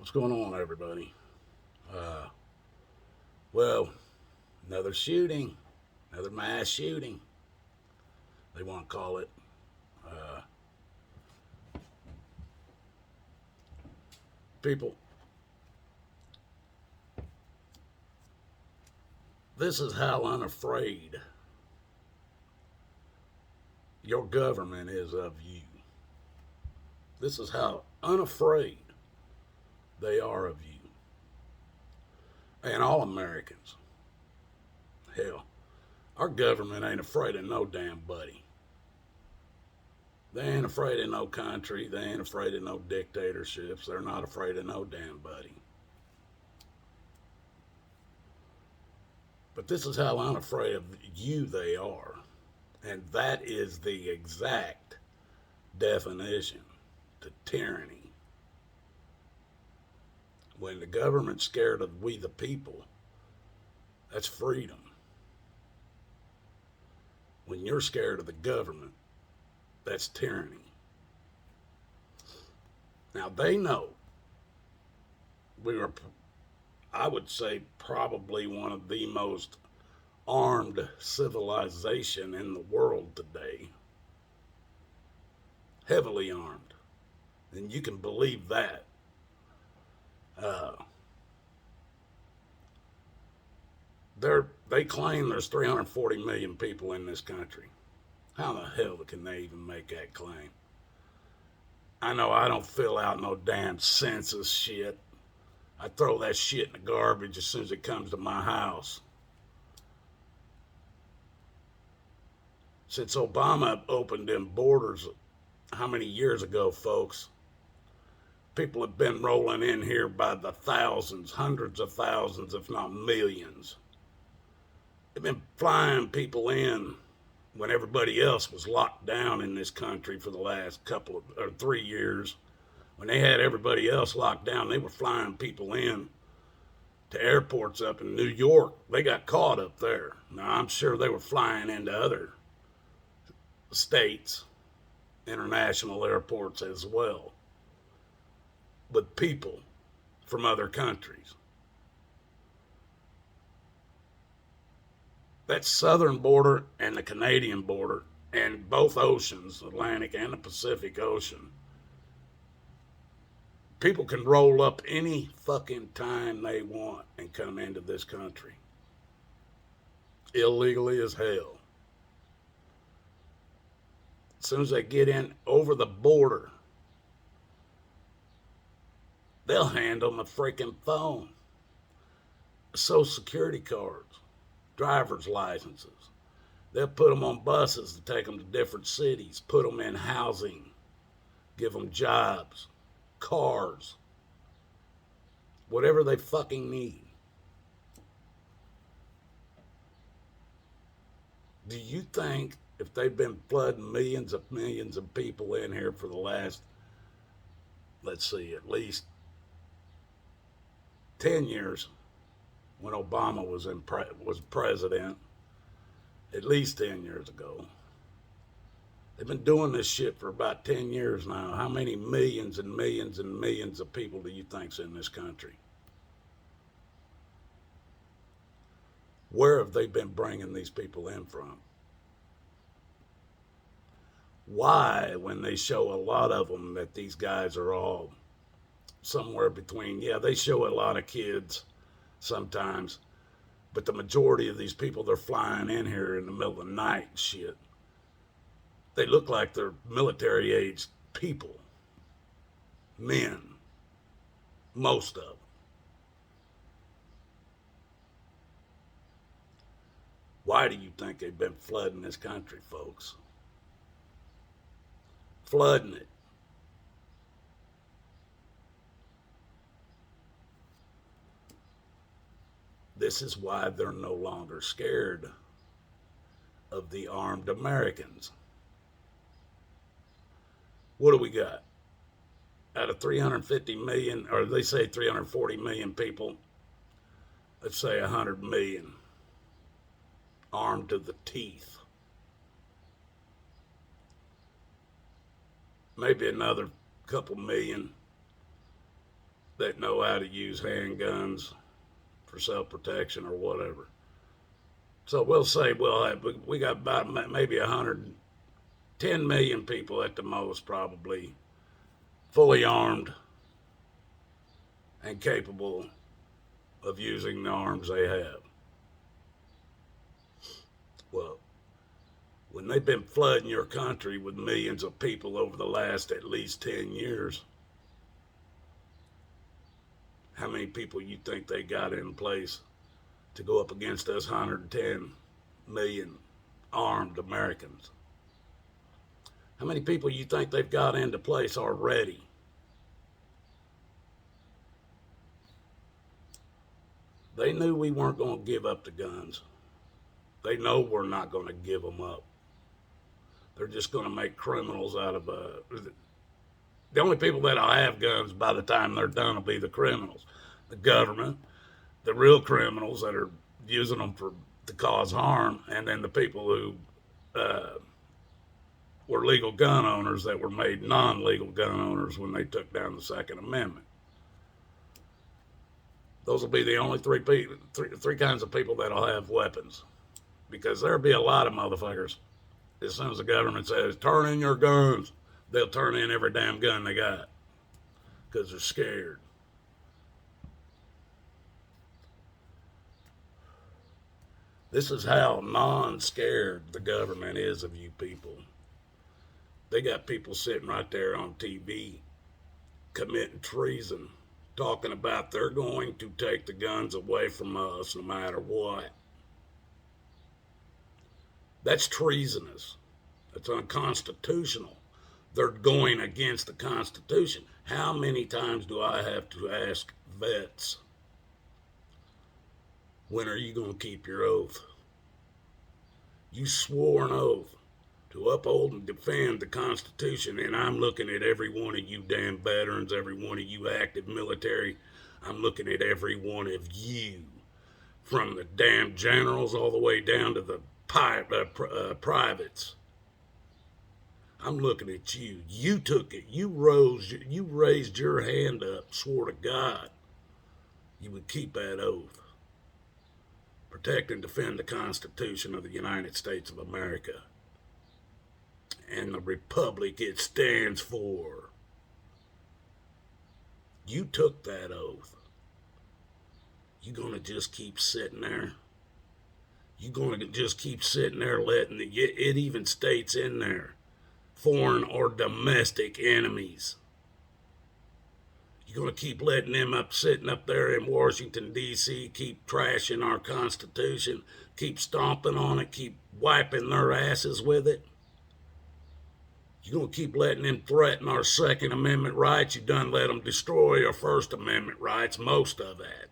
What's going on, everybody? Uh, well, another shooting, another mass shooting, they want to call it. Uh, People, this is how unafraid your government is of you. This is how unafraid they are of you. And all Americans. Hell, our government ain't afraid of no damn buddy. They ain't afraid of no country. They ain't afraid of no dictatorships. They're not afraid of no damn buddy. But this is how unafraid of you they are. And that is the exact definition to tyranny. When the government's scared of we the people, that's freedom. When you're scared of the government, that's tyranny. Now they know we were, I would say, probably one of the most armed civilization in the world today. Heavily armed. And you can believe that. Uh, they claim there's 340 million people in this country. How the hell can they even make that claim? I know I don't fill out no damn census shit. I throw that shit in the garbage as soon as it comes to my house. Since Obama opened them borders, how many years ago, folks? People have been rolling in here by the thousands, hundreds of thousands, if not millions. They've been flying people in when everybody else was locked down in this country for the last couple of, or 3 years. When they had everybody else locked down, they were flying people in to airports up in New York. They got caught up there. Now, I'm sure they were flying into other states, international airports as well, with people from other countries. That southern border and the Canadian border and both oceans, Atlantic and the Pacific Ocean, people can roll up any fucking time they want and come into this country. Illegally as hell. As soon as they get in over the border, they'll hand them a freaking phone, social security cards, driver's licenses. They'll put them on buses to take them to different cities, put them in housing, give them jobs, cars, whatever they fucking need. Do you think if they've been flooding millions of people in here for the last, let's see, at least 10 years, when Obama was president, at least 10 years ago. They've been doing this shit for about 10 years now. How many millions and millions and millions of people do you think's in this country? Where have they been bringing these people in from? Why, when they show a lot of them that these guys are all somewhere between, yeah, they show a lot of kids sometimes, but the majority of these people, they're flying in here in the middle of the night and shit. They look like they're military aged people, men, most of them. Why do you think they've been flooding this country, folks? Flooding it. This is why they're no longer scared of the armed Americans. What do we got? Out of 350 million, or they say 340 million people, let's say 100 million armed to the teeth. Maybe another couple million that know how to use handguns for self-protection or whatever. So we'll say we got about maybe 110 million people at the most, probably fully armed and capable of using the arms they have. Well, when they've been flooding your country with millions of people over the last at least 10 years, how many people you think they got in place to go up against us 110 million armed Americans? How many people you think they've got into place already? They knew we weren't going to give up the guns. They know we're not going to give them up. They're just going to make criminals out of the only people that'll have guns by the time they're done will be the criminals. The government, the real criminals that are using them to cause harm, and then the people who were legal gun owners that were made non-legal gun owners when they took down the Second Amendment. Those will be the only three kinds of people that'll have weapons, because there'll be a lot of motherfuckers. As soon as the government says, turn in your guns, they'll turn in every damn gun they got because they're scared. This is how non-scared the government is of you people. They got people sitting right there on TV committing treason, talking about they're going to take the guns away from us no matter what. That's treasonous. That's unconstitutional. They're going against the Constitution. How many times do I have to ask vets, when are you going to keep your oath? You swore an oath to uphold and defend the Constitution, and I'm looking at every one of you damn veterans, every one of you active military. I'm looking at every one of you, from the damn generals all the way down to the privates. I'm looking at you. You took it. You raised your hand up, swore to God you would keep that oath. Protect and defend the Constitution of the United States of America and the republic it stands for. You took that oath. You gonna just keep sitting there? You gonna just keep sitting there letting it even states in there, foreign or domestic enemies? You gonna keep letting them sitting up there in Washington, D.C., keep trashing our Constitution, keep stomping on it, keep wiping their asses with it? You gonna keep letting them threaten our Second Amendment rights? You done let them destroy our First Amendment rights, most of that.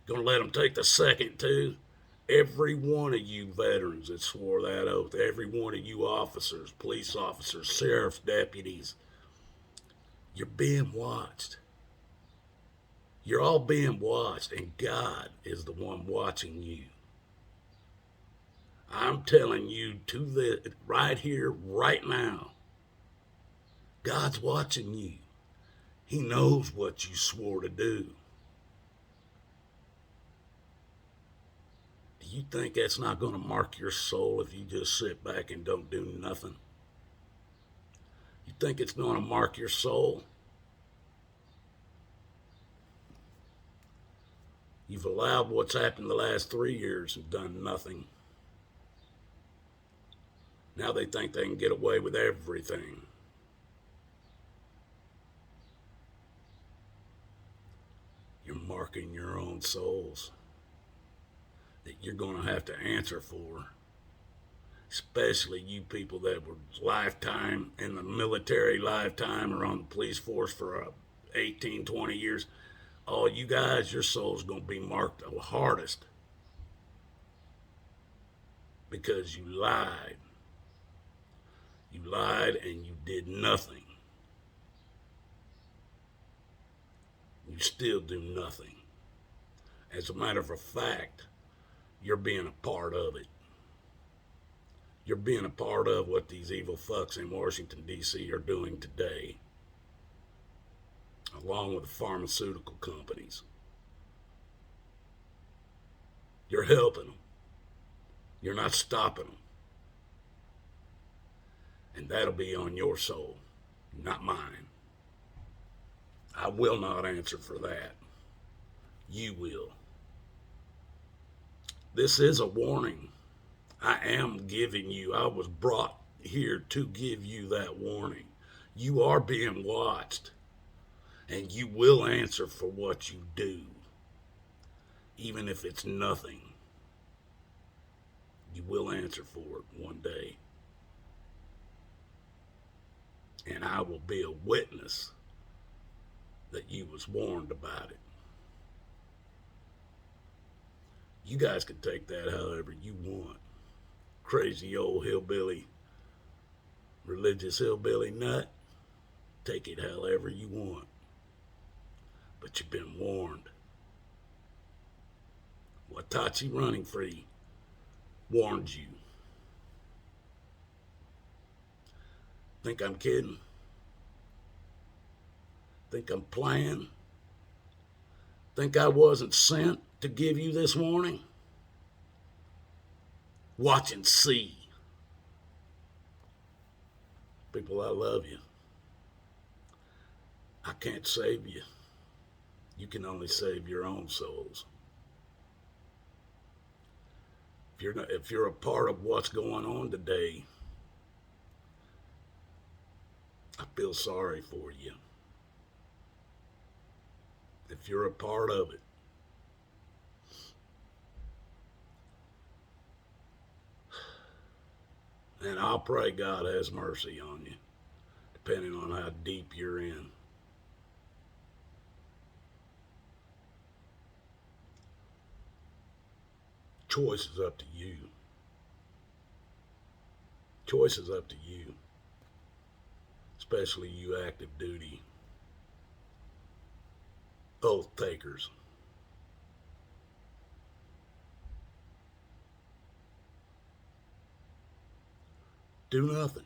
Gonna let them take the second too? Every one of you veterans that swore that oath, every one of you officers, police officers, sheriff's deputies, you're being watched. You're all being watched, and God is the one watching you. I'm telling you right here, right now, God's watching you. He knows what you swore to do. Do you think that's not going to mark your soul if you just sit back and don't do nothing? You think it's going to mark your soul? You've allowed what's happened the last 3 years and done nothing. Now they think they can get away with everything. You're marking your own souls that you're going to have to answer for. Especially you people that were lifetime in the military, lifetime, or on the police force for 18, 20 years. All you guys, your soul's going to be marked the hardest because you lied. You lied and you did nothing. You still do nothing. As a matter of fact, you're being a part of it. You're being a part of what these evil fucks in Washington, D.C. are doing today. along with the pharmaceutical companies. You're helping them. You're not stopping them. And that'll be on your soul, not mine. I will not answer for that. You will. This is a warning. I am giving you, I was brought here to give you that warning. You are being watched, and you will answer for what you do, even if it's nothing. You will answer for it one day. And I will be a witness that you was warned about it. You guys can take that however you want. Crazy old hillbilly, religious hillbilly nut, take it however you want. But you've been warned. Watachi Running Free warned you. Think I'm kidding? Think I'm playing? Think I wasn't sent to give you this warning? Watch and see. People, I love you. I can't save you. You can only save your own souls. If you're a part of what's going on today, I feel sorry for you. If you're a part of it, and I'll pray God has mercy on you, depending on how deep you're in. Choice is up to you. Choice is up to you, especially you active duty oath takers. Do nothing.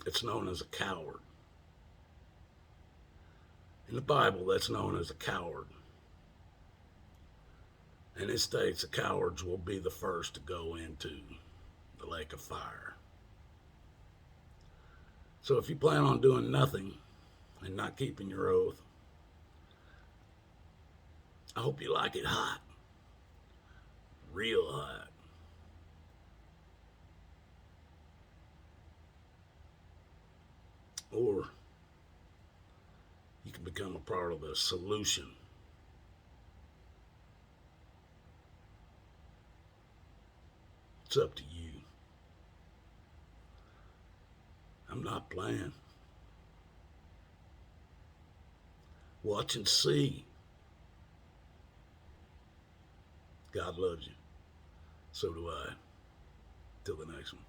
It's known as a coward. In the Bible, that's known as a coward. And it states the cowards will be the first to go into the lake of fire. So if you plan on doing nothing and not keeping your oath, I hope you like it hot. Real hot. Or you can become a part of the solution. It's up to you. I'm not playing. Watch and see. God loves you. So do I. Till the next one.